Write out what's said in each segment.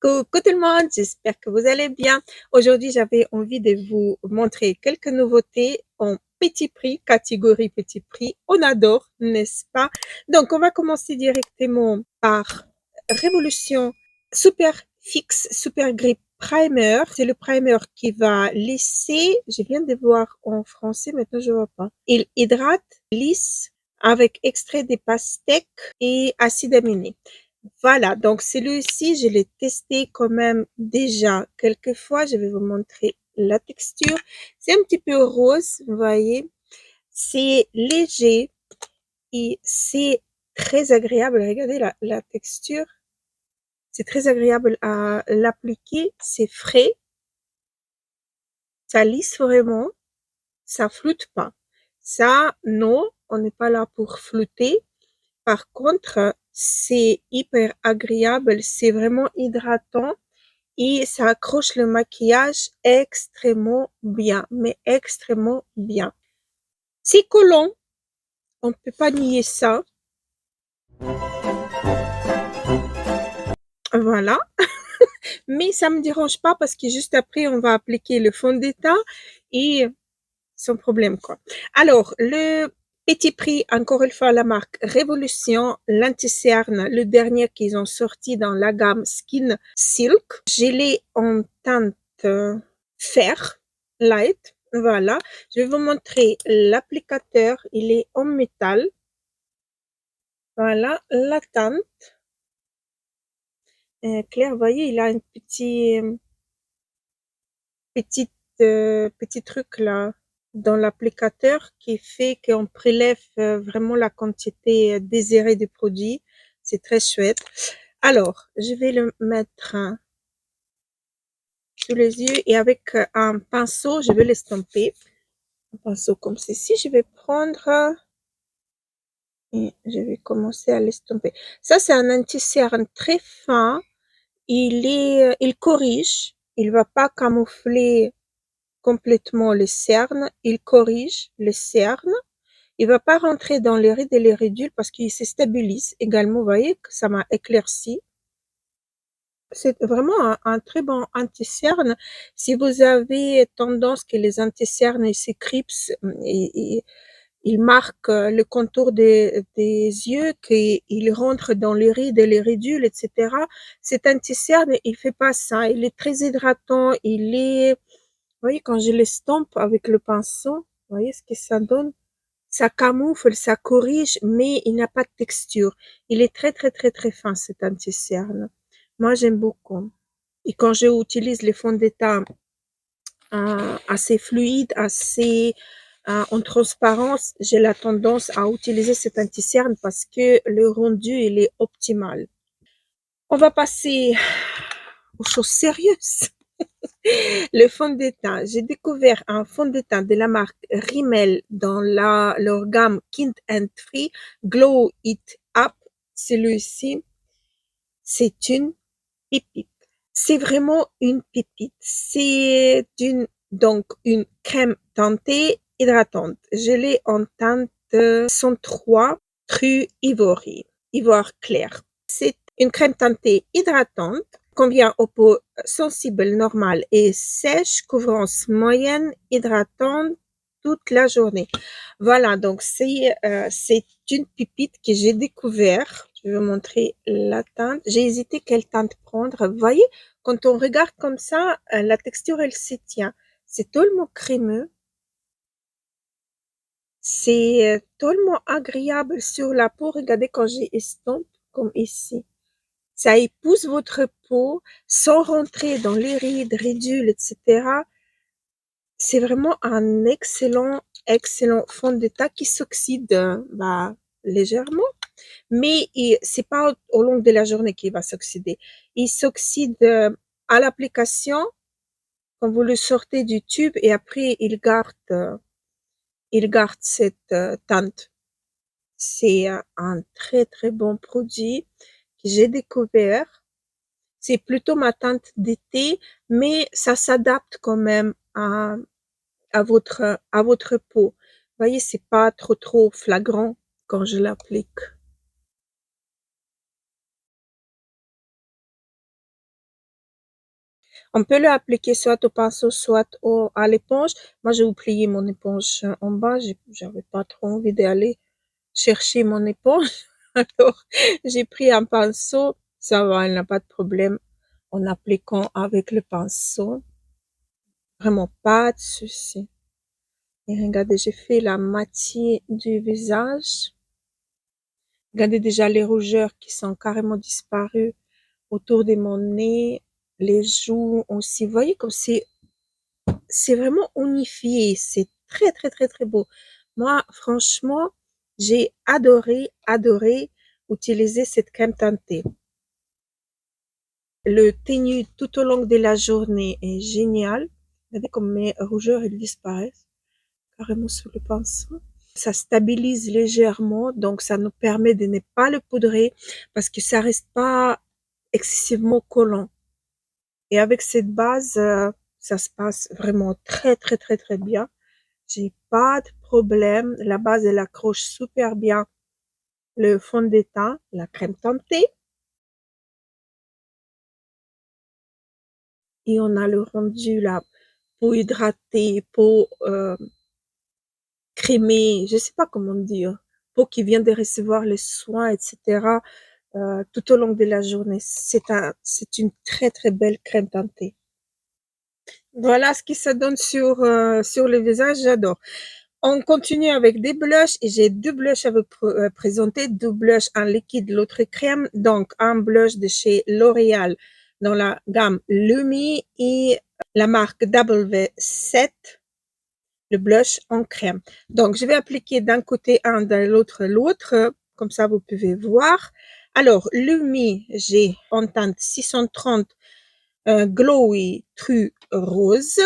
Coucou tout le monde, j'espère que vous allez bien. Aujourd'hui, j'avais envie de vous montrer quelques nouveautés en petit prix, catégorie petit prix. On adore, n'est-ce pas? Donc, on va commencer directement par Révolution Super Fix Super Grip Primer. C'est le primer qui va lisser, je viens de voir en français, maintenant je vois pas. Il hydrate, lisse, avec extrait des pastèques et acide aminé. Voilà, donc celui-ci, je l'ai testé quand même déjà quelques fois. Je vais vous montrer la texture. C'est un petit peu rose, vous voyez. C'est léger et c'est très agréable. Regardez la texture. C'est très agréable à l'appliquer. C'est frais. Ça lisse vraiment. Ça floute pas. Ça, non, on n'est pas là pour flouter. Par contre, c'est hyper agréable. C'est vraiment hydratant. Et ça accroche le maquillage extrêmement bien, mais extrêmement bien. C'est collant, on ne peut pas nier ça. Voilà, mais ça me dérange pas parce que juste après, on va appliquer le fond de teint et sans problème, quoi. Alors, le petit prix, encore une fois, la marque Révolution, l'anti-cerne, le dernier qu'ils ont sorti dans la gamme Skin Silk. Je l'ai en teinte fer light. Voilà. Je vais vous montrer l'applicateur. Il est en métal. Voilà, la teinte. Claire, vous voyez, il a un petit truc là dans l'applicateur qui fait qu'on prélève vraiment la quantité désirée du produit. C'est très chouette. Alors, je vais le mettre sous les yeux et avec un pinceau, je vais l'estomper. Un pinceau comme ceci, je vais prendre et je vais commencer à l'estomper. Ça, c'est un anti-cerne très fin. Il corrige. Il va pas camoufler complètement les cernes. Il corrige les cernes. Il va pas rentrer dans les rides et les ridules parce qu'il se stabilise également. Vous voyez que ça m'a éclairci. C'est vraiment un très bon anti-cerne. Si vous avez tendance que les anti-cernes s'éclipsent et il marque le contour des yeux, qu'il rentre dans les rides et les ridules, etc. Cet anti-cerne, il fait pas ça. Il est très hydratant. Vous voyez, quand je l'estompe avec le pinceau, vous voyez ce que ça donne? Ça camoufle, ça corrige, mais il n'a pas de texture. Il est très, très, très, très fin, cet anti-cerne. Moi, j'aime beaucoup. Et quand j'utilise les fonds de teint assez fluides, assez en transparence, j'ai la tendance à utiliser cet anti-cerne parce que le rendu, il est optimal. On va passer aux choses sérieuses. Le fond de teint. J'ai découvert un fond de teint de la marque Rimmel dans leur gamme Kind and Free Glow It Up. Celui-ci, c'est une pépite. C'est vraiment une pépite. C'est donc une crème teintée hydratante. Je l'ai en teinte 103 True Ivory, ivoire clair. C'est une crème teintée hydratante, convient aux peaux sensibles, normales et sèches, couvrance moyenne, hydratante toute la journée. Voilà, donc c'est une pépite que j'ai découvert. Je vais vous montrer la teinte. J'ai hésité quelle teinte prendre. Vous voyez, quand on regarde comme ça, la texture, elle se tient. C'est tellement crémeux. C'est tellement agréable sur la peau. Regardez quand j'estompe, comme ici. Ça épouse votre peau sans rentrer dans les rides, ridules, etc. C'est vraiment un excellent fond de teint qui s'oxyde légèrement, mais c'est pas au long de la journée qu'il va s'oxyder. Il s'oxyde à l'application quand vous le sortez du tube et après il garde cette teinte. C'est un très très bon produit que j'ai découvert. C'est plutôt ma teinte d'été, mais ça s'adapte quand même à votre peau. Vous voyez, c'est pas trop flagrant quand je l'applique. On peut le appliquer soit au pinceau, soit à l'éponge. Moi, j'ai oublié mon éponge en bas. J'avais pas trop envie d'aller chercher mon éponge. Alors, j'ai pris un pinceau. Ça va, elle n'a pas de problème en appliquant avec le pinceau. Vraiment pas de souci. Et regardez, j'ai fait la moitié du visage. Regardez déjà les rougeurs qui sont carrément disparues autour de mon nez, les joues aussi. Vous voyez comme c'est vraiment unifié. C'est très, très, très, très beau. Moi, franchement, j'ai adoré utiliser cette crème teintée. Le teint tout au long de la journée est génial. Regardez comme mes rougeurs, elles disparaissent carrément sous le pinceau. Ça stabilise légèrement, donc ça nous permet de ne pas le poudrer parce que ça reste pas excessivement collant. Et avec cette base, ça se passe vraiment très, très, très, très bien. J'ai pas de problème. La base, elle accroche super bien le fond de teint, la crème teintée. Et on a le rendu, la peau hydratée, peau crémée, je sais pas comment dire, peau qui vient de recevoir les soins, etc. Tout au long de la journée. C'est une très, très belle crème teintée. Voilà ce qui se donne sur le visage, j'adore. On continue avec des blushs et j'ai deux blushs à vous présenter, deux blushs en liquide, l'autre crème. Donc, un blush de chez L'Oréal dans la gamme Lumi et la marque W7, le blush en crème. Donc, je vais appliquer d'un côté un, de l'autre, comme ça vous pouvez voir. Alors, Lumi, j'ai en teinte 630 Glowy True Rose.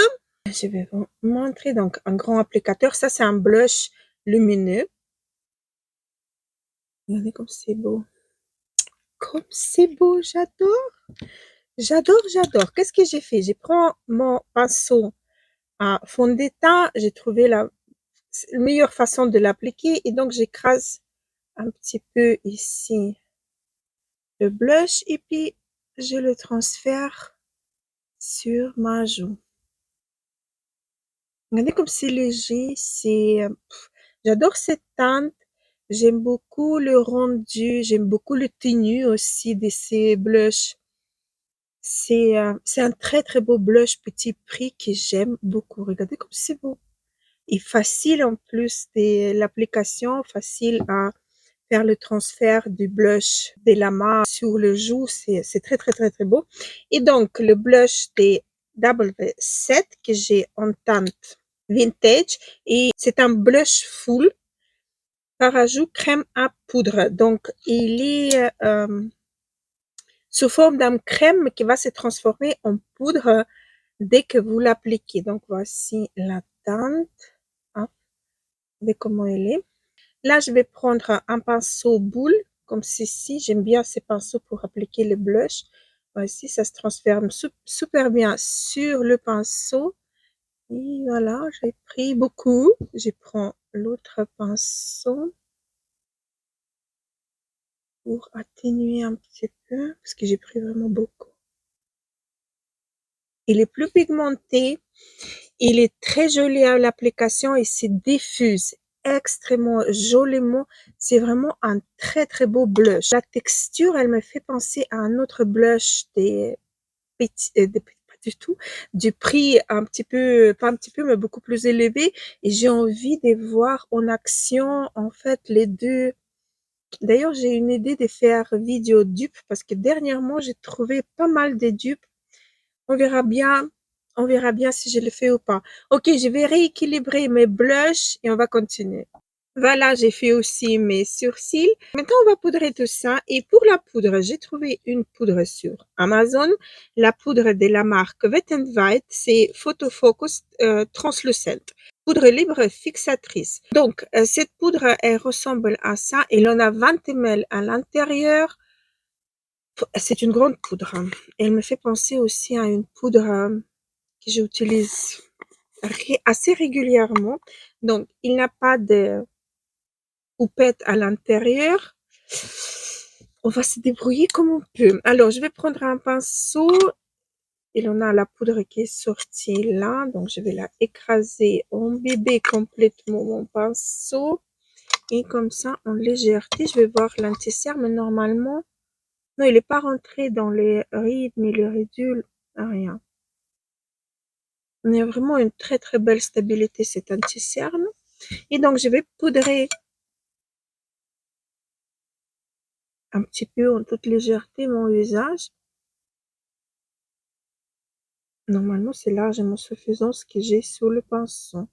Je vais vous montrer donc un grand applicateur. Ça, c'est un blush lumineux. Regardez comme c'est beau. Comme c'est beau, j'adore. J'adore, j'adore. Qu'est-ce que j'ai fait? J'ai pris mon pinceau à fond de teint. J'ai trouvé la meilleure façon de l'appliquer et donc j'écrase un petit peu ici le blush et puis je le transfère sur ma joue. Regardez comme c'est léger, j'adore cette teinte. J'aime beaucoup le rendu, j'aime beaucoup le tenue aussi de ces blushs. C'est un très très beau blush petit prix que j'aime beaucoup. Regardez comme c'est beau. Et facile en plus de l'application, facile à faire le transfert du blush de la main sur le joue. C'est très très très très beau. Et donc le blush des W7 que j'ai en teinte vintage et c'est un blush full par ajout crème à poudre. Donc, il est sous forme d'un crème qui va se transformer en poudre dès que vous l'appliquez. Donc, voici la teinte. Hop, regardez comment elle est. Là, je vais prendre un pinceau boule comme ceci. J'aime bien ces pinceaux pour appliquer le blush. Voici, ça se transforme super bien sur le pinceau. Et voilà, j'ai pris beaucoup. Je prends l'autre pinceau pour atténuer un petit peu, parce que j'ai pris vraiment beaucoup. Il est plus pigmenté, il est très joli à l'application et se diffuse extrêmement joliment. C'est vraiment un très très beau blush. La texture, elle me fait penser à un autre blush pas du tout, du prix un petit peu, pas un petit peu, mais beaucoup plus élevé. Et j'ai envie de voir en action, en fait, les deux. D'ailleurs, j'ai une idée de faire vidéo dupe parce que dernièrement, j'ai trouvé pas mal de dupes. On verra bien, on verra bien si je le fais ou pas. Ok, je vais rééquilibrer mes blushs et on va continuer. Voilà, j'ai fait aussi mes sourcils. Maintenant, on va poudrer tout ça. Et pour la poudre, j'ai trouvé une poudre sur Amazon. La poudre de la marque Wet n Wild, c'est Photo Focus Translucent. Poudre libre fixatrice. Donc, cette poudre, elle ressemble à ça. Elle en a 20 ml à l'intérieur. C'est une grande poudre. Elle me fait penser aussi à une poudre que j'utilise assez régulièrement. Donc, il n'a pas de houppette à l'intérieur. On va se débrouiller comme on peut. Alors, je vais prendre un pinceau Et on a la poudre qui est sortie là. Donc, je vais la écraser en bébé complètement mon pinceau. Et comme ça, en légèreté, je vais voir l'anti-cerne, mais normalement, non, il n'est pas rentré dans les rides, ni les ridules, rien. On a vraiment une très très belle stabilité, cet anti-cerne. Et donc, je vais poudrer un petit peu en toute légèreté mon visage. Normalement, c'est largement suffisant ce que j'ai sur le pinceau.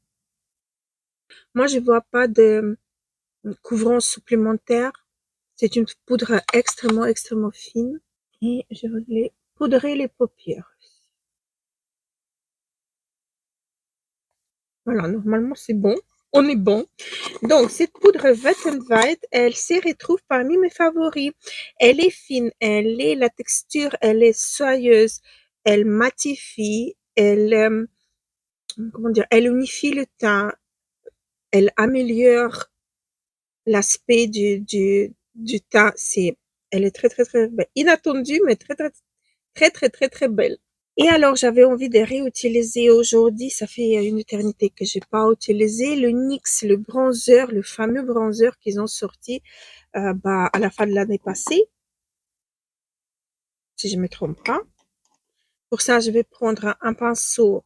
Moi, je vois pas de couvrant supplémentaire. C'est une poudre extrêmement fine. Et je voulais poudrer les paupières. Voilà, normalement, c'est bon. On est bon. Donc, cette poudre Wet n Wild, elle se retrouve parmi mes favoris. Elle est fine, la texture, elle est soyeuse, elle matifie, comment dire, elle unifie le teint, elle améliore l'aspect du teint. Elle est très belle. Inattendue, mais très belle. Et alors, j'avais envie de réutiliser aujourd'hui, ça fait une éternité que j'ai pas utilisé, le NYX, le bronzer, le fameux bronzer qu'ils ont sorti à la fin de l'année passée, si je me trompe pas. Pour ça, je vais prendre un pinceau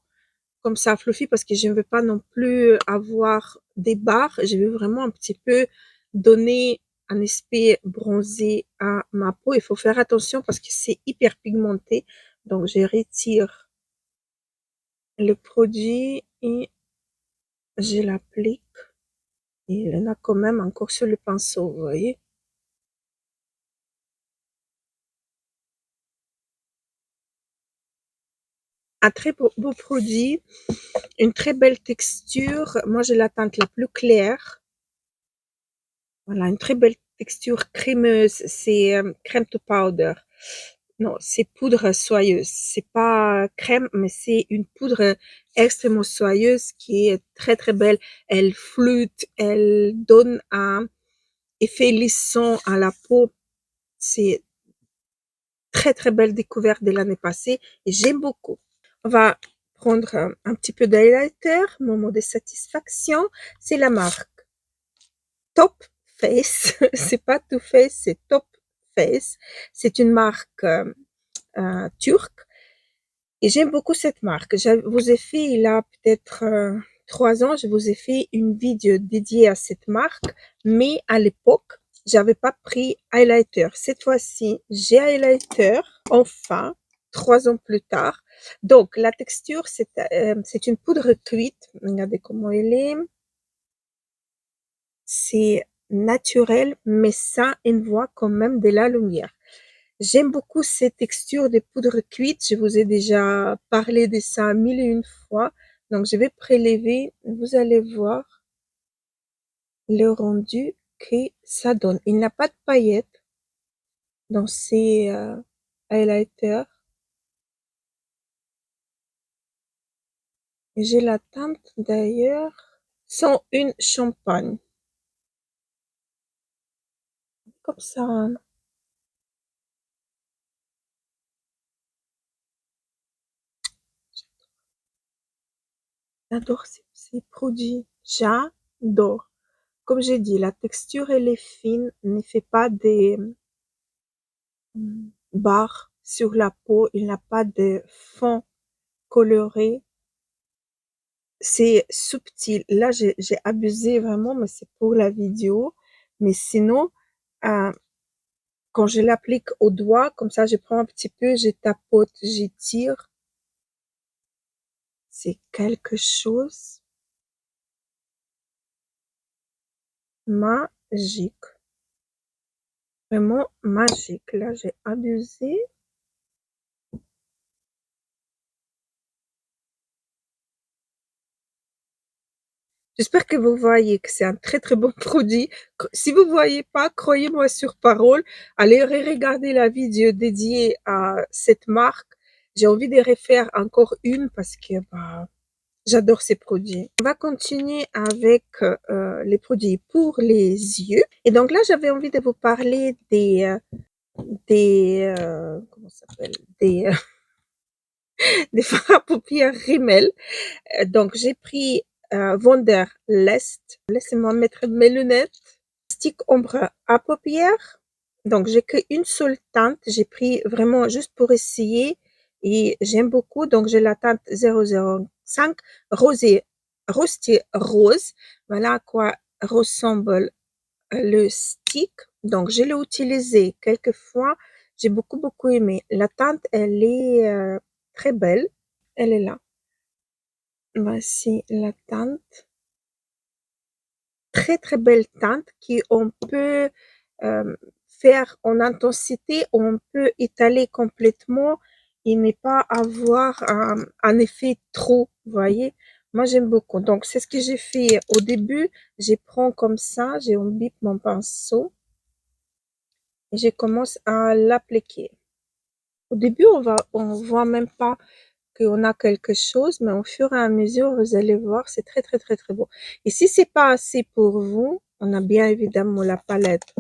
comme ça fluffy parce que je ne veux pas non plus avoir des barres. Je veux vraiment un petit peu donner un aspect bronzé à ma peau. Il faut faire attention parce que c'est hyper pigmenté. Donc, je retire le produit et je l'applique. Et il y en a quand même encore sur le pinceau, vous voyez. Un très beau produit, une très belle texture. Moi, j'ai la teinte la plus claire. Voilà, une très belle texture crémeuse. C'est crème to powder. Non, c'est poudre soyeuse. C'est pas crème, mais c'est une poudre extrêmement soyeuse qui est très belle. Elle floute, elle donne un effet lissant à la peau. C'est très belle découverte de l'année passée et j'aime beaucoup. On va prendre un petit peu d'highlighter. Moment de satisfaction. C'est la marque Top Face. C'est pas Too Faced, c'est Top Face. C'est une marque turque. Et j'aime beaucoup cette marque. Je vous ai fait, il y a peut-être 3 ans, je vous ai fait une vidéo dédiée à cette marque, mais à l'époque, j'avais pas pris highlighter. Cette fois-ci, j'ai highlighter, enfin, 3 ans plus tard. Donc, la texture, c'est une poudre cuite. Regardez comment elle est. C'est naturel, mais ça envoie quand même de la lumière. J'aime beaucoup cette texture de poudre cuite. Je vous ai déjà parlé de ça 1001 fois. Donc, je vais prélever. Vous allez voir le rendu que ça donne. Il n'a pas de paillettes dans ces highlighters. J'ai la teinte d'ailleurs 101 champagne. Comme ça, hein. J'adore ces produits. J'adore. Comme j'ai dit, la texture elle est fine, ne fait pas des barres sur la peau, il n'a pas de fond coloré. C'est subtil. Là, j'ai abusé vraiment, mais c'est pour la vidéo. Mais sinon, euh, quand je l'applique au doigt, comme ça, je prends un petit peu, je tapote, j'étire. C'est quelque chose magique. Vraiment magique. Là, j'ai abusé. J'espère que vous voyez que c'est un très bon produit. Si vous voyez pas, croyez-moi sur parole. Allez regarder la vidéo dédiée à cette marque. J'ai envie de refaire encore une parce que j'adore ces produits. On va continuer avec les produits pour les yeux. Et donc là, j'avais envie de vous parler des comment ça s'appelle? des fards à paupières Rimmel. Donc j'ai pris Wonderlust. Laissez-moi mettre mes lunettes. Stick ombre à paupières. Donc j'ai qu'une seule teinte. J'ai pris vraiment juste pour essayer et j'aime beaucoup. Donc j'ai la teinte 005 rosé, rosé rose. Voilà à quoi ressemble le stick. Donc je l'ai utilisé quelques fois. J'ai beaucoup aimé. La teinte, elle est très belle. Elle est là. Voici la teinte. Très belle teinte qui on peut faire en intensité, on peut étaler complètement et ne pas avoir un effet trop, vous voyez. Moi, j'aime beaucoup. Donc, c'est ce que j'ai fait au début. Je prends comme ça, j'imbibe mon pinceau et je commence à l'appliquer. Au début, on voit même pas qu'on a quelque chose, mais au fur et à mesure, vous allez voir, c'est très beau. Et si c'est pas assez pour vous, on a bien évidemment la palette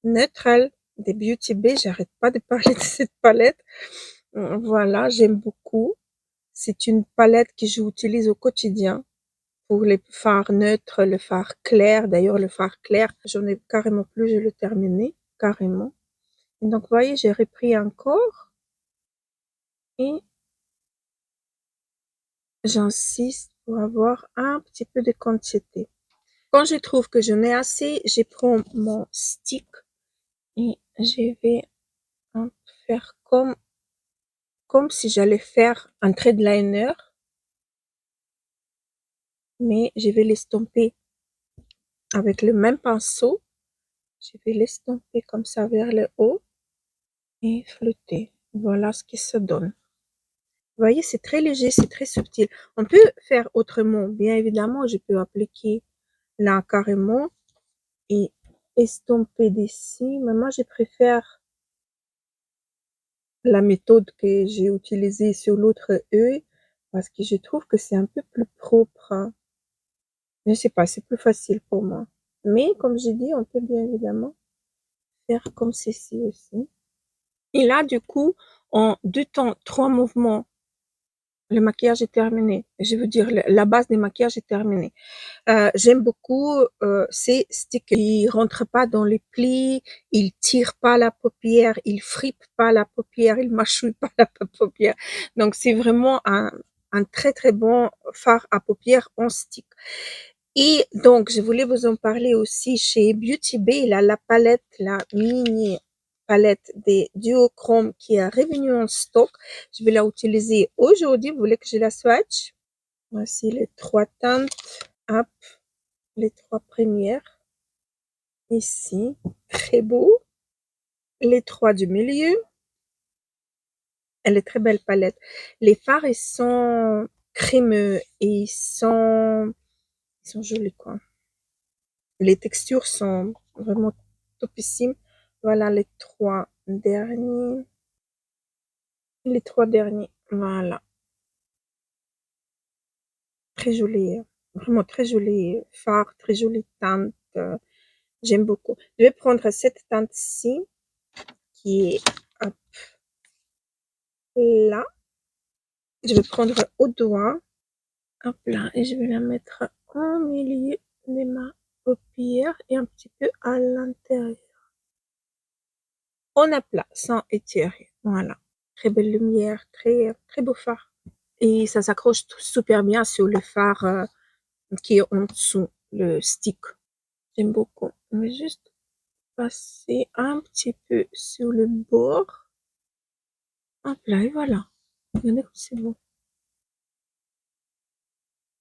neutrale des Beauty Bay. J'arrête pas de parler de cette palette. Voilà, j'aime beaucoup. C'est une palette que j'utilise au quotidien pour les fards neutres, le fard clair. D'ailleurs, le fard clair, j'en ai carrément plus, je l'ai terminé, carrément. Et donc, vous voyez, j'ai repris encore et j'insiste pour avoir un petit peu de quantité. Quand je trouve que j'en ai assez, je prends mon stick et je vais faire comme si j'allais faire un trait de liner, mais je vais l'estomper avec le même pinceau. Je vais l'estomper comme ça vers le haut et flotter. Voilà ce que ça donne. Vous voyez, c'est très léger, c'est très subtil. On peut faire autrement. Bien évidemment, je peux appliquer là carrément et estomper d'ici. Mais moi, je préfère la méthode que j'ai utilisée sur l'autre œil parce que je trouve que c'est un peu plus propre, hein. Je sais pas, c'est plus facile pour moi. Mais comme j'ai dit, on peut bien évidemment faire comme ceci aussi. Et là, du coup, en 2 temps, 3 mouvements, le maquillage est terminé. Je veux dire, la base des maquillages est terminée. J'aime beaucoup ces sticks. Ils rentrent pas dans les plis, ils tirent pas la paupière, ils frippent pas la paupière, ils mâchouillent pas la paupière. Donc c'est vraiment un très bon fard à paupières en stick. Et donc je voulais vous en parler aussi chez Beauty Bay. Il a la palette, la mini palette des duochrome qui est revenue en stock. Je vais la utiliser aujourd'hui. Vous voulez que je la swatch? Voici les 3 teintes. Hop, les 3 premières ici, très beau. Les 3 du milieu, elle est très belle palette. Les fards, ils sont crémeux et ils sont jolis quoi. Les textures sont vraiment topissimes. Voilà les 3 derniers. Les 3 derniers, voilà. Très joli, vraiment très joli fard, très jolie teinte. J'aime beaucoup. Je vais prendre cette teinte-ci qui est hop, là. Je vais prendre au doigt, hop là, et je vais la mettre au milieu de ma paupière et un petit peu à l'intérieur. En aplat, sans étirer. Voilà. Très belle lumière, très beau fard. Et ça s'accroche super bien sur le fard qui est en dessous, le stick. J'aime beaucoup. On va juste passer un petit peu sur le bord. Hop là, et voilà. Regardez comme c'est beau.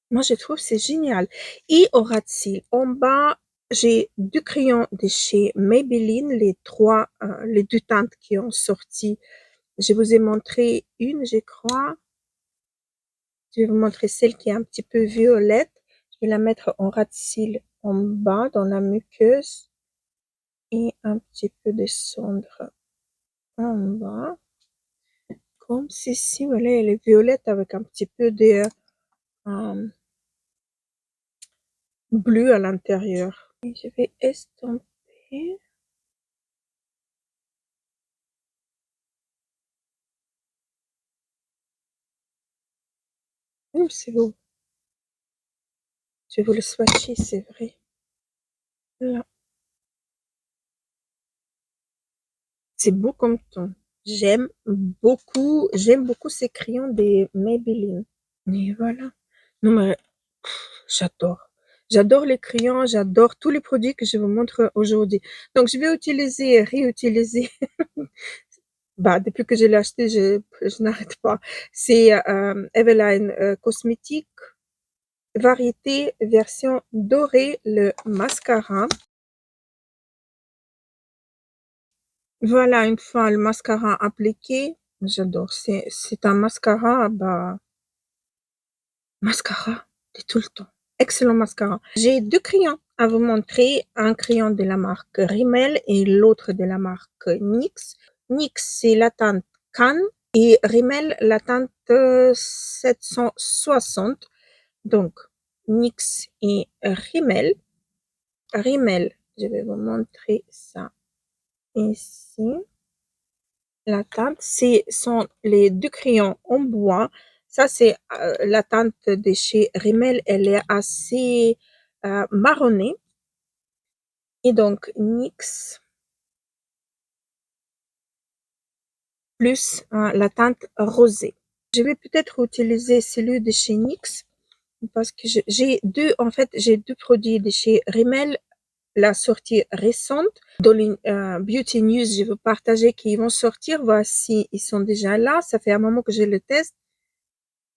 Moi, je trouve c'est génial. Et au ras de cils, en bas, j'ai 2 crayons de chez Maybelline, les 2 teintes qui ont sorti. Je vous ai montré une, je crois. Je vais vous montrer celle qui est un petit peu violette. Je vais la mettre en ras de cils en bas, dans la muqueuse. Et un petit peu descendre en bas. Comme ceci, voilà, elle est violette avec un petit peu de bleu à l'intérieur. Et je vais estomper. C'est beau. Je vais vous le swatcher, c'est vrai. Là. C'est beau comme ton. J'aime beaucoup ces crayons des Maybelline. Mais voilà. Non, mais j'adore. J'adore les crayons, j'adore tous les produits que je vous montre aujourd'hui. Donc, je vais utiliser et réutiliser. Bah, depuis que je l'ai acheté, je n'arrête pas. C'est Eveline Cosmétique, variété version dorée, le mascara. Voilà, une fois le mascara appliqué, j'adore. C'est un mascara, bah, mascara de tout le temps. Excellent mascara. J'ai deux crayons à vous montrer. Un crayon de la marque Rimmel et l'autre de la marque NYX. NYX, c'est la teinte Cannes et Rimmel, la teinte 760. Donc, NYX et Rimmel. Rimmel, je vais vous montrer ça ici. La teinte, ce sont les deux crayons en bois. Ça, c'est la teinte de chez Rimmel. Elle est assez marronnée. Et donc, NYX plus la teinte rosée. Je vais peut-être utiliser celui de chez NYX parce que en fait, j'ai deux produits de chez Rimmel. La sortie récente. Dans les Beauty News, je veux partager qu'ils vont sortir. Voici, ils sont déjà là. Ça fait un moment que je le teste.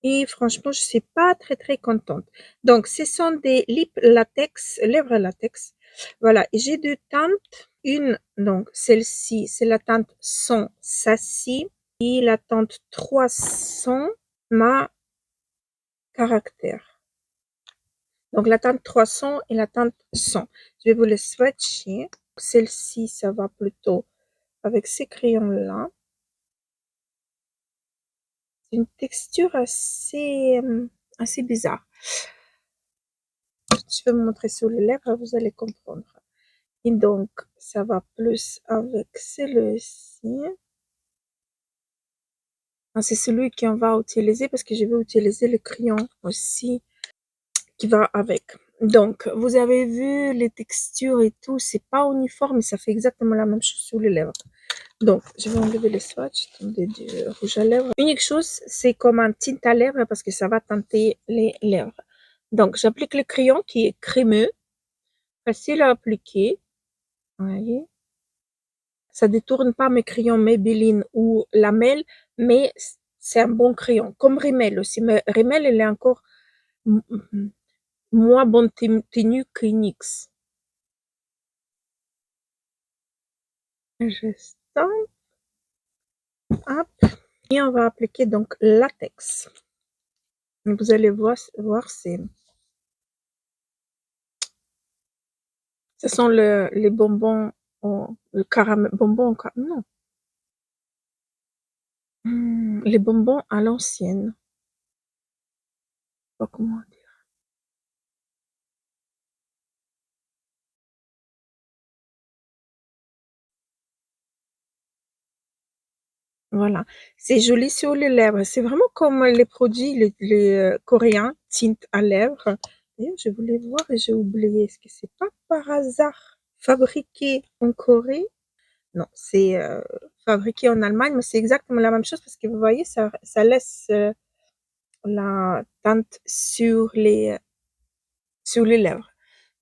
Et franchement, je suis pas très, très contente. Donc, ce sont des lèvres latex. Voilà. Et j'ai deux teintes. Une, donc, celle-ci, c'est la teinte 100 Sassy. Et la teinte 300, ma caractère. Donc, la teinte 300 et la teinte 100. Je vais vous les swatcher. Celle-ci, ça va plutôt avec ces crayons-là. C'est une texture assez bizarre. Je vais vous montrer sur les lèvres, vous allez comprendre. Et donc, ça va plus avec celui-ci. C'est celui qu'on va utiliser parce que je vais utiliser le crayon aussi qui va avec. Donc, vous avez vu les textures et tout, c'est pas uniforme, mais ça fait exactement la même chose sur les lèvres. Donc, je vais enlever le swatch du rouge à lèvres. Unique chose, c'est comme un tint à lèvres parce que ça va teinter les lèvres. Donc, j'applique le crayon qui est crémeux, facile à appliquer. Vous voyez? Ça détourne pas mes crayons Maybelline ou Lamel, mais c'est un bon crayon. Comme Rimmel aussi. Mais Rimmel, elle est encore moins bonne tenue que NYX. Je stampe. Hop. Et on va appliquer donc latex. Vous allez voir ce sont les bonbons, le caramel, non. Les bonbons à l'ancienne. Pas comment dire. Voilà. C'est joli sur les lèvres. C'est vraiment comme les produits, les coréens, tint à lèvres. D'ailleurs, je voulais voir et j'ai oublié. Est-ce que c'est pas par hasard fabriqué en Corée? Non, c'est fabriqué en Allemagne, mais c'est exactement la même chose parce que vous voyez, ça laisse la teinte sur les lèvres.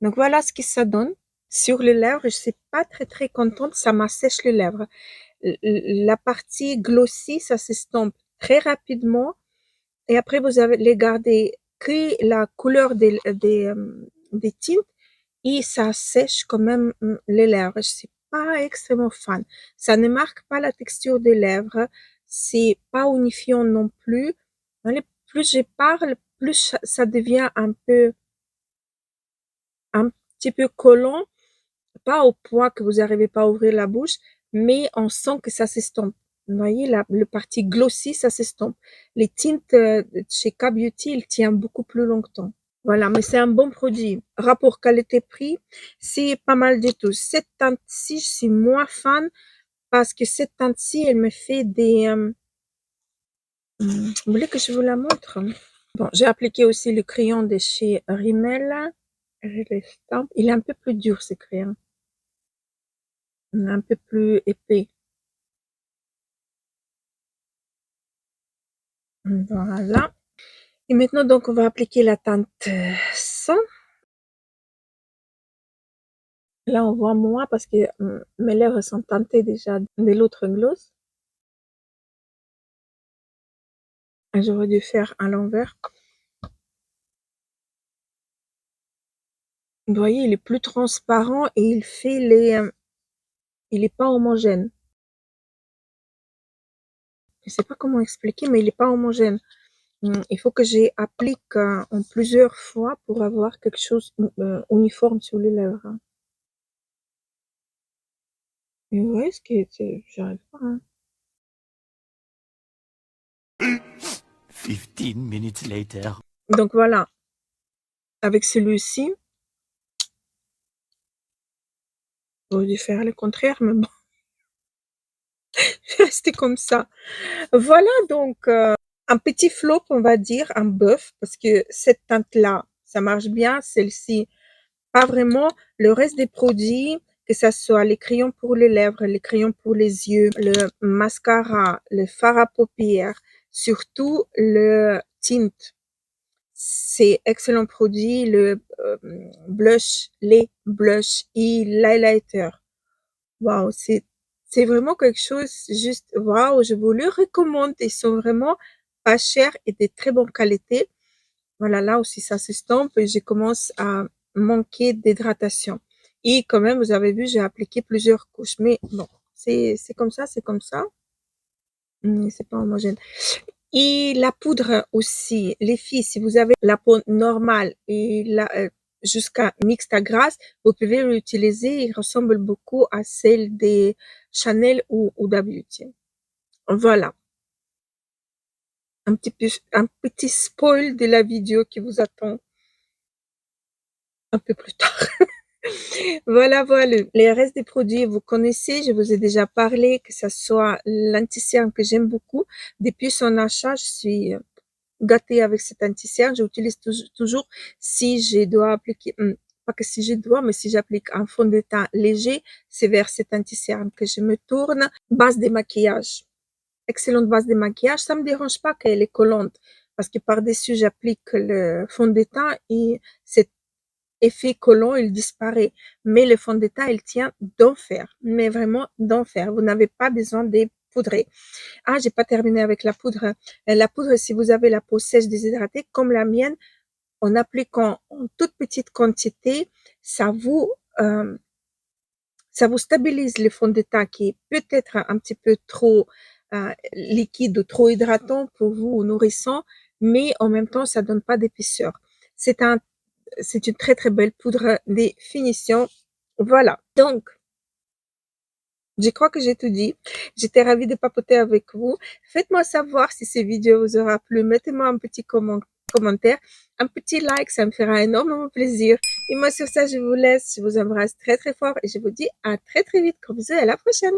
Donc voilà ce que ça donne sur les lèvres. Je suis pas très très contente, ça m'assèche les lèvres. La partie glossy, ça s'estompe très rapidement et après vous avez les garder que la couleur des tintes et ça sèche quand même les lèvres. Je suis pas extrêmement fan. Ça ne marque pas la texture des lèvres, c'est pas unifiant non plus. Plus je parle, plus ça devient un petit peu collant, pas au point que vous n'arrivez pas à ouvrir la bouche, mais on sent que ça s'estompe. Vous voyez, le parti glossy, ça s'estompe. Les tintes chez K-Beauty, ils tiennent beaucoup plus longtemps. Voilà, mais c'est un bon produit. Rapport qualité-prix, c'est pas mal du tout. Cette teinte-ci, je suis moins fan parce que cette teinte-ci, elle me fait des... vous voulez que je vous la montre? Bon, j'ai appliqué aussi le crayon de chez Rimmel. Je l'estampe. Il est un peu plus dur, ce crayon. Un peu plus épais. Voilà. Et maintenant, donc, on va appliquer la teinte 100. Là, on voit moins parce que mes lèvres sont teintées déjà de l'autre gloss. J'aurais dû faire à l'envers. Vous voyez, il est plus transparent et il fait il est pas homogène. Je sais pas comment expliquer, mais il est pas homogène. Il faut que j'applique en plusieurs fois pour avoir quelque chose uniforme sur les lèvres. Hein. Et ouais, j'arrive pas. Hein. 15 minutes later. Donc voilà, avec celui-ci, j'aurais dû faire le contraire, mais bon, je vais rester comme ça. Voilà donc un petit flop, on va dire, un bœuf, parce que cette teinte-là, ça marche bien, celle-ci, pas vraiment. Le reste des produits, que ça soit les crayons pour les lèvres, les crayons pour les yeux, le mascara, le fard à paupières, surtout le tint, c'est excellent produit, le blush, les blush et l'highlighter. Waouh, c'est vraiment quelque chose juste waouh, je vous le recommande. Ils sont vraiment pas chers et de très bonne qualité. Voilà, là aussi ça s'estompe et je commence à manquer d'hydratation. Et quand même, vous avez vu, j'ai appliqué plusieurs couches. Mais bon, c'est comme ça, c'est comme ça. C'est pas homogène. Et la poudre aussi, les filles, si vous avez la peau normale et jusqu'à mixte à grasse, vous pouvez l'utiliser. Il ressemble beaucoup à celle des Chanel ou Huda Beauty. Voilà, un petit spoil de la vidéo qui vous attend un peu plus tard. Voilà, voilà. Les restes des produits, vous connaissez, je vous ai déjà parlé, que ce soit l'anti-cerne que j'aime beaucoup. Depuis son achat, je suis gâtée avec cet anti-cerne. J'utilise toujours si je dois appliquer, pas que si je dois, mais si j'applique un fond de teint léger, c'est vers cet anti-cerne que je me tourne. Base de maquillage. Excellente base de maquillage. Ça me dérange pas qu'elle est collante parce que par-dessus, j'applique le fond de teint et cet effet collant, il disparaît. Mais le fond de teint, il tient d'enfer. Mais vraiment d'enfer. Vous n'avez pas besoin de poudrer. Ah, j'ai pas terminé avec la poudre. La poudre, si vous avez la peau sèche déshydratée, comme la mienne, en appliquant en toute petite quantité, ça vous, euh, ça vous stabilise le fond de teint qui est peut-être un petit peu trop liquide ou trop hydratant pour vous ou nourrissant, mais en même temps, ça donne pas d'épaisseur. C'est un, c'est une très très belle poudre de finition. Voilà. Donc, je crois que j'ai tout dit. J'étais ravie de papoter avec vous. Faites-moi savoir si ces vidéos vous aura plu. Mettez-moi un petit commentaire, un petit like, ça me fera énormément plaisir. Et moi, sur ça, je vous laisse. Je vous embrasse très, très fort et je vous dis à très, très vite. Gros bisous et à la prochaine.